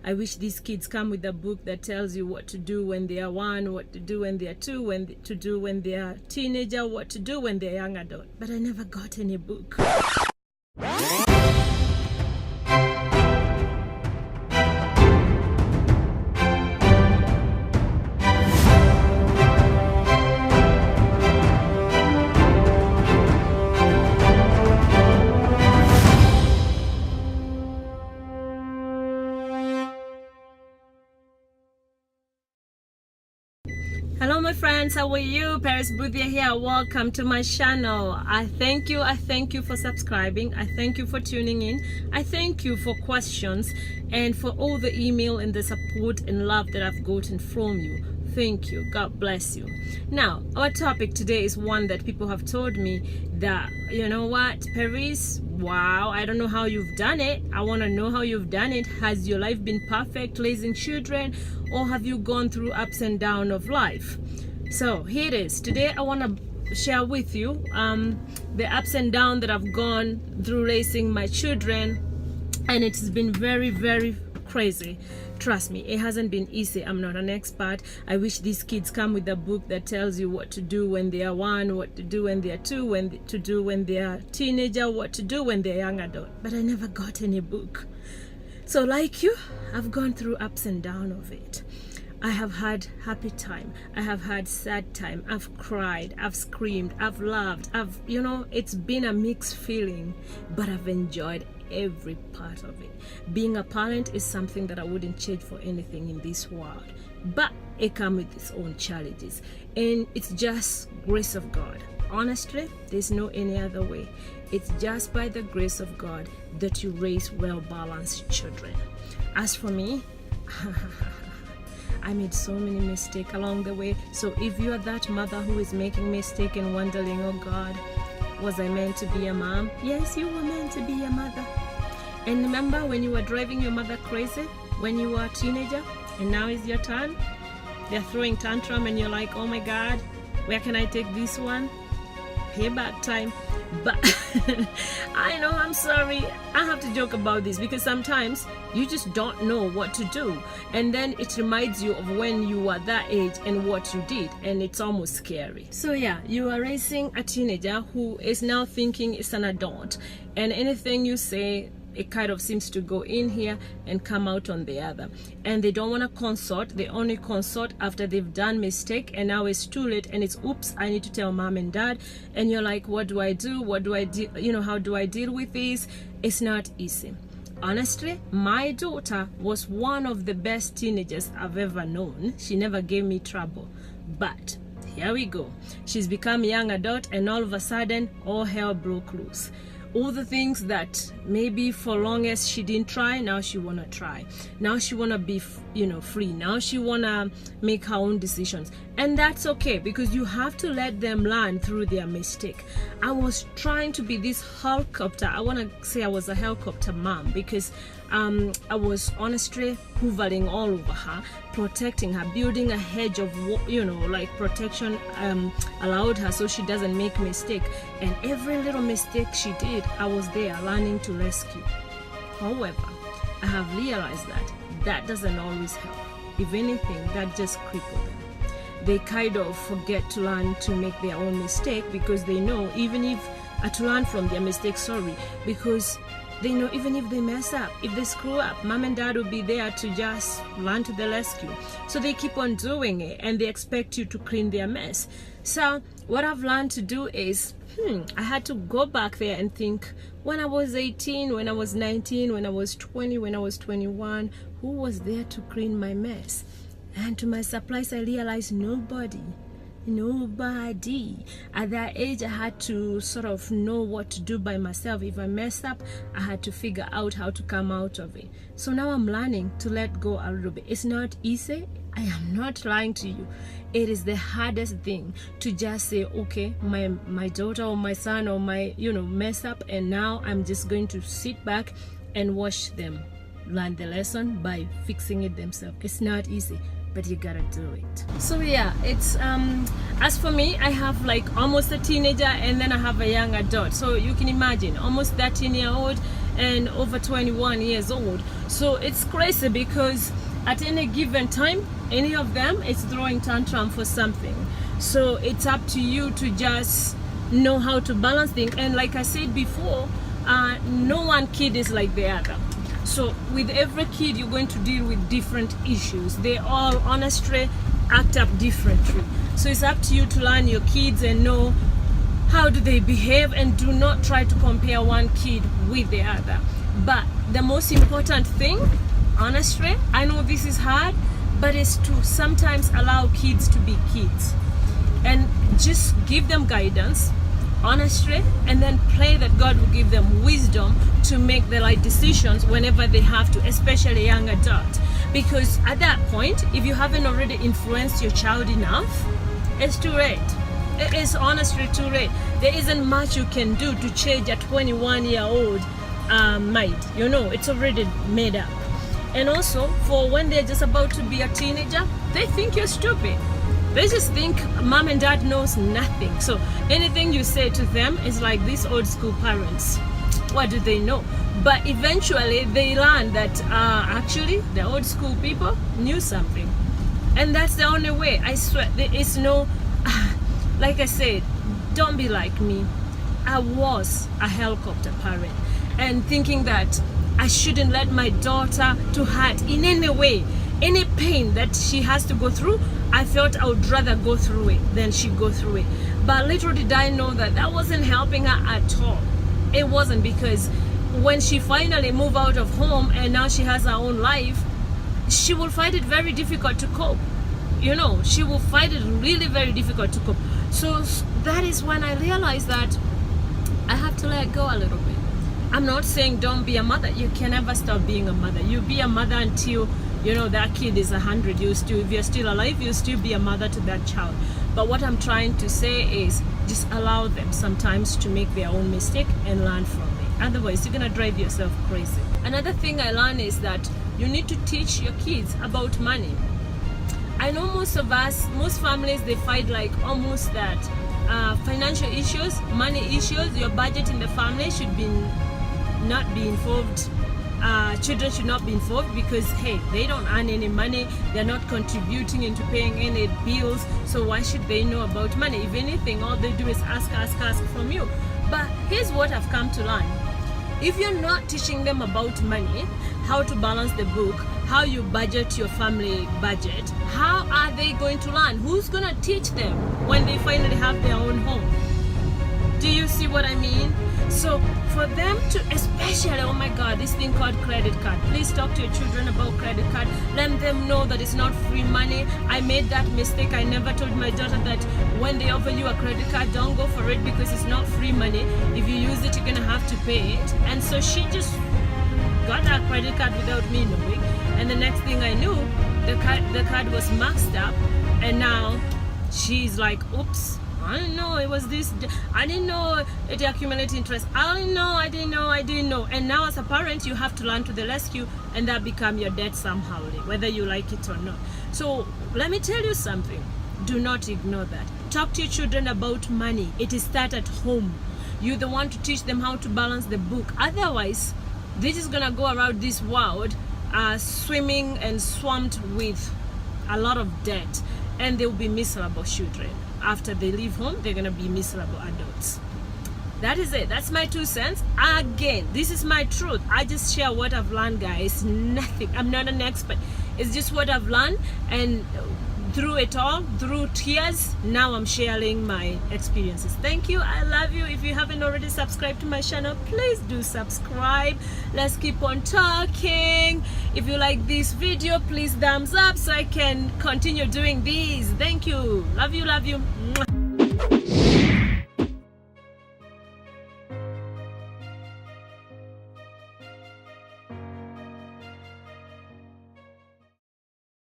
I wish these kids come with a book that tells you what to do when they are 1, what to do when they are 2, when to do when they are teenager, what to do when they are young adult. But I never got any book. Hello my friends, how are you? Paris Boothia here. Welcome to my channel. I thank you for subscribing. I thank you for tuning in. I thank you for questions and for all the email and the support and love that I've gotten from you. Thank you. God bless you. Now, our topic today is one that people have told me that, you know what, Paris, wow, I don't know how you've done it. I want to know how you've done it. Has your life been perfect raising children, or have you gone through ups and downs of life? So here it is. Today I want to share with you the ups and downs that I've gone through raising my children, and it's been very, very crazy. Trust me, it hasn't been easy. I'm not an expert. I wish these kids come with a book that tells you what to do when they are 1, what to do when they are 2, when to do when they are teenager, what to do when they are young adult. But I never got any book. So like you, I've gone through ups and downs of it. I have had happy time. I have had sad time. I've cried. I've screamed. I've laughed. It's been a mixed feeling, but I've enjoyed every part of it. Being a parent is something that I wouldn't change for anything in this world, but it comes with its own challenges, and it's just grace of God. Honestly, there's no any other way. It's just by the grace of God that you raise well-balanced children. As for me, I made so many mistakes along the way. So if you are that mother who is making mistake and wondering, oh God, was I meant to be a mom? Yes, you were meant to be a mother. And remember when you were driving your mother crazy when you were a teenager, and now is your turn? They're throwing tantrum and you're like, oh my God, where can I take this one? Payback time. But I know, I'm sorry, I have to joke about this because sometimes you just don't know what to do, and then it reminds you of when you were that age and what you did, and it's almost scary. So yeah, you are raising a teenager who is now thinking it's an adult, and anything you say, it kind of seems to go in here and come out on the other, and they don't want to consult. They only consult after they've done mistake, and now it's too late, and it's oops, I need to tell mom and dad. And you're like, what do I do? What do I do? How do I deal with this? It's not easy. Honestly, my daughter was one of the best teenagers I've ever known. She never gave me trouble, but here we go, she's become a young adult, and all of a sudden all hell broke loose. All the things that maybe for longest she didn't try, now she wanna try. Now she wanna be free. Now she wanna make her own decisions, and that's okay, because you have to let them learn through their mistake. I was trying to be this helicopter. I wanna say I was a helicopter mom, because I was honestly hovering all over her, protecting her, building a hedge of protection, allowed her so she doesn't make mistake. And every little mistake she did, I was there learning to rescue. However, I have realized that doesn't always help. If anything, that just crippled them. They kind of forget to learn to make their own mistake, because they know to learn from their mistakes, because they know even if they mess up, if they screw up, mom and dad will be there to just run to the rescue. So they keep on doing it, and they expect you to clean their mess. So what I've learned to do is, I had to go back there and think, when I was 18, when I was 19, when I was 20, when I was 21, who was there to clean my mess? And to my surprise, I realized nobody. At that age, I had to sort of know what to do by myself. If I messed up, I had to figure out how to come out of it. So now I'm learning to let go a little bit. It's not easy. I am not lying to you. It is the hardest thing to just say, okay, my daughter or my son or my mess up, and now I'm just going to sit back and watch them learn the lesson by fixing it themselves. It's not easy, but you gotta do it. So yeah, it's as for me, I have like almost a teenager, and then I have a young adult. So you can imagine, almost 13-year-old and over 21 years old. So it's crazy because at any given time, any of them is throwing tantrum for something. So it's up to you to just know how to balance things. And like I said before, no one kid is like the other. So with every kid, you're going to deal with different issues. They all honestly act up differently. So it's up to you to learn your kids and know how do they behave, and do not try to compare one kid with the other. But the most important thing, honestly, I know this is hard, but it's to sometimes allow kids to be kids and just give them guidance, honestly, and then pray that God will give them wisdom to make the right decisions whenever they have to, especially young adults. Because at that point, if you haven't already influenced your child enough, it's too late. It is honestly too late. There isn't much you can do to change a 21-year-old mind. You know, it's already made up. And also, for when they're just about to be a teenager, they think you're stupid. They just think mom and dad knows nothing. So anything you say to them is like these old school parents. What do they know? But eventually they learn that actually the old school people knew something. And that's the only way. I swear, there is no, like I said, don't be like me. I was a helicopter parent and thinking that I shouldn't let my daughter to hurt in any way. Any pain that she has to go through, I felt I would rather go through it than she go through it. But little did I know that that wasn't helping her at all. It wasn't, because when she finally moved out of home and now she has her own life, she will find it very difficult to cope. You know, she will find it really very difficult to cope. So that is when I realized that I have to let go a little bit. I'm not saying don't be a mother. You can never stop being a mother. You be a mother until, you know, that kid is 100. You still, if you're still alive, you still be a mother to that child. But what I'm trying to say is just allow them sometimes to make their own mistake and learn from it. Otherwise, you're gonna drive yourself crazy. Another thing I learned is that you need to teach your kids about money. I know most of us, most families, they fight like almost that financial issues, money issues. Your budget in the family should be not be involved. Children should not be involved because, hey, they don't earn any money, they're not contributing into paying any bills, so why should they know about money? If anything, all they do is ask from you. But here's what I've come to learn. If you're not teaching them about money, how to balance the book, how you budget your family budget, how are they going to learn? Who's gonna teach them when they finally have their own home? Do you see what I mean? So for them to, especially, oh my God, this thing called credit card. Please talk to your children about credit card. Let them know that it's not free money. I made that mistake. I never told my daughter that when they offer you a credit card, don't go for it because it's not free money. If you use it, you're gonna have to pay it. And so she just got her credit card without me knowing. And the next thing I knew, the card was maxed up. And now she's like, oops. I didn't know it was this. I didn't know it accumulated interest. I didn't know. And now as a parent, you have to learn to the rescue, and that become your debt somehow, whether you like it or not. So let me tell you something. Do not ignore that. Talk to your children about money. It is start at home. You're the one to teach them how to balance the book. Otherwise, they're just gonna go around this world swimming and swamped with a lot of debt, and they'll be miserable children. After they leave home, they're gonna be miserable adults. That is it. That's my 2 cents. Again, this is my truth. I just share what I've learned, guys. Nothing. I'm not an expert. It's just what I've learned, and through it all, through tears, now I'm sharing my experiences. Thank you. I love you. If you haven't already subscribed to my channel, please do subscribe. Let's keep on talking. If you like this video, please thumbs up so I can continue doing these. Thank you. Love you. Love you. Mwah.